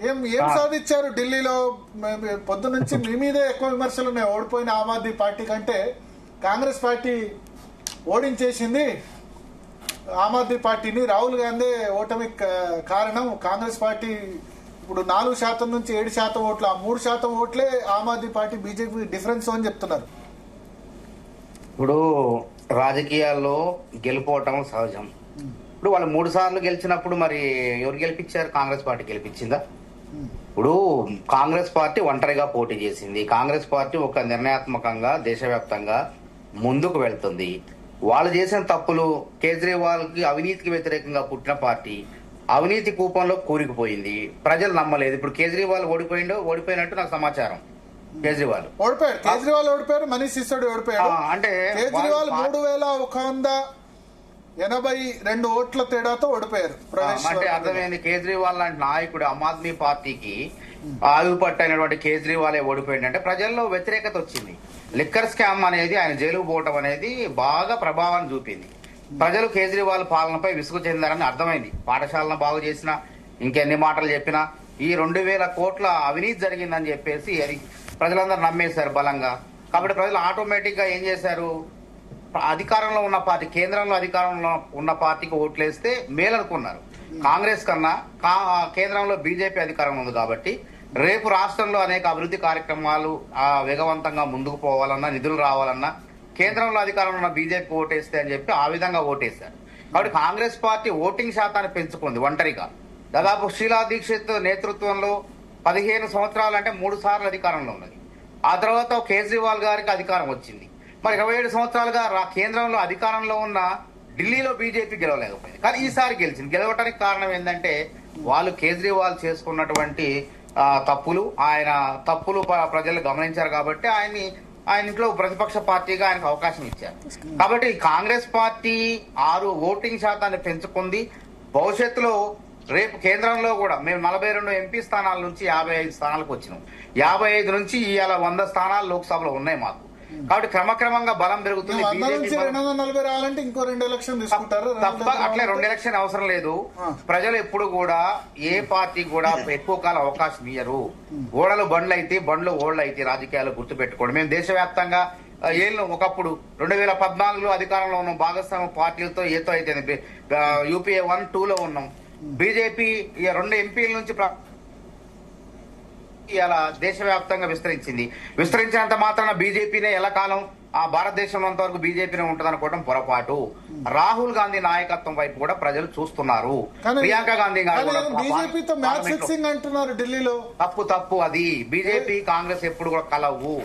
ఏం ఏం సాధించారు ఢిల్లీలో? పొద్దు నుంచి మీ మీదే ఎక్కువ విమర్శలు ఉన్నాయి. ఓడిపోయిన ఆమ్ ఆద్మీ పార్టీ కంటే కాంగ్రెస్ పార్టీ ఓడించేసింది ఆమ్ ఆద్మీ పార్టీని. రాహుల్ గాంధీ ఓటమి కారణం. కాంగ్రెస్ పార్టీ ఇప్పుడు 4% నుంచి 7% ఓట్లు, ఆ 3% ఓట్లే Aam Aadmi party BJP difference అని చెప్తున్నారు. ఇప్పుడు రాజకీయాల్లో గెలుపోవటం సహజం. ఇప్పుడు వాళ్ళు 3 సార్లు గెలిచినప్పుడు మరి ఎవరు గెలిపించారు? కాంగ్రెస్ పార్టీ గెలిపించిందా? ఇప్పుడు కాంగ్రెస్ పార్టీ ఒంటరిగా పోటీ చేసింది. కాంగ్రెస్ పార్టీ ఒక నిర్ణయాత్మకంగా దేశవ్యాప్తంగా ముందుకు వెళ్తుంది. వాళ్ళు చేసిన తప్పులు, కేజ్రీవాల్ కి అవినీతికి వ్యతిరేకంగా పుట్టిన పార్టీ అవినీతి కూపంలో కూరుకుపోయింది. ప్రజలు నమ్మలేదు. ఇప్పుడు కేజ్రీవాల్ ఓడిపోయినట్టు నాకు సమాచారం. కేజ్రీవాల్ ఓడిపోయారు, మనీష్ సిసోడియా ఓడిపోయాడు. అంటే కేజ్రీవాల్ 3182 ఓట్ల తేడాతో ఓడిపోయారు. అంటే అర్థమైంది. కేజ్రీవాల్ లాంటి నాయకుడు ఆమ్ ఆద్మీ పార్టీకి ఆయుపట్టైనటువంటి కేజ్రీవాలే ఓడిపోయిందంటే ప్రజల్లో వ్యతిరేకత వచ్చింది. లిక్కర్ స్కామ్ అనేది, ఆయన జైలుకు పోవటం అనేది బాగా ప్రభావాన్ని చూపింది. ప్రజలు కేజ్రీవాల్ పాలనపై విసుగు చెందారని అర్థమైంది. పాఠశాలను బాగు చేసినా, ఇంకెన్ని మాటలు చెప్పినా ఈ 2000 కోట్ల అవినీతి జరిగిందని చెప్పేసి అది ప్రజలందరూ నమ్మేశారు బలంగా. కాబట్టి ప్రజలు ఆటోమేటిక్ గా ఏం చేశారు? అధికారంలో ఉన్న పార్టీ, కేంద్రంలో అధికారంలో ఉన్న పార్టీకి ఓట్లేస్తే మేలనుకున్నారు. కాంగ్రెస్ కన్నా కేంద్రంలో బీజేపీ అధికారంలో ఉంది కాబట్టి రేపు రాష్ట్రంలో అనేక అభివృద్ధి కార్యక్రమాలు వేగవంతంగా ముందుకు పోవాలన్నా, నిధులు రావాలన్నా కేంద్రంలో అధికారంలో ఉన్న బీజేపీ ఓటేస్తే అని చెప్పి ఆ విధంగా ఓటేశారు. కాబట్టి కాంగ్రెస్ పార్టీ ఓటింగ్ శాతాన్ని పెంచుకుంది ఒంటరిగా. దాదాపు షీలా దీక్షిత్ నేతృత్వంలో 15 సంవత్సరాలు అంటే 3 సార్లు అధికారంలో ఉన్నది. ఆ తర్వాత కేజ్రీవాల్ గారికి అధికారం వచ్చింది. మరి 27 సంవత్సరాలుగా కేంద్రంలో అధికారంలో ఉన్న ఢిల్లీలో బీజేపీ గెలవలేకపోయింది. కానీ ఈసారి గెలిచింది. గెలవటానికి కారణం ఏంటంటే వాళ్ళు కేజ్రీవాల్ చేసుకున్నటువంటి తప్పులు, ఆయన తప్పులు ప్రజలు గమనించారు కాబట్టి ఆయన ఇంట్లో ప్రతిపక్ష పార్టీగా ఆయనకు అవకాశం ఇచ్చారు. కాబట్టి కాంగ్రెస్ పార్టీ 6 ఓటింగ్ శాతాన్ని పెంచుకుంది. భవిష్యత్తులో రేపు కేంద్రంలో కూడా మేము 42 ఎంపీ స్థానాల నుంచి 55 స్థానాలకు వచ్చినాం. 55 నుంచి ఇవాళ 100 స్థానాలు లోక్సభలో ఉన్నాయి మాకు. కాబట్టి క్రమక్రమంగా బలం పెరుగుతుంది. 240 రావాలంటే ఇంకో 2 ఎలక్షన్ తీసుకుంటారు. తప్ప అట్లే 2 ఎలక్షన్ అవసరం లేదు. ప్రజలు ఎప్పుడు కూడా ఏ పార్టీ కూడా ఎక్కువ కాలం అవకాశం ఇయ్యరు. ఓడలు బండ్లు అయితే, బండ్లు ఓళ్లు అయితే రాజకీయాలు గుర్తుపెట్టుకోండి. మేము దేశవ్యాప్తంగా ఒకప్పుడు 2014లో అధికారంలో ఉన్నాం. భాగస్వామ్య పార్టీలతో ఏతో అయితే యూపీఏ 1, 2లో ఉన్నాం. బీజేపీ 2 ఎంపీల నుంచి ఇలా దేశవ్యాప్తంగా విస్తరించినంత మాత్రాన బీజేపీనే ఎల్లకాలం ఆ భారతదేశంలో వరకు బీజేపీనే ఉంటదనుకోవడం పొరపాటు. రాహుల్ గాంధీ నాయకత్వం వైపు కూడా ప్రజలు చూస్తున్నారు. ప్రియాంక గాంధీ గారు అంటున్నారు ఢిల్లీలో. తప్పు అది. బీజేపీ కాంగ్రెస్ ఎప్పుడు కూడా కలవు.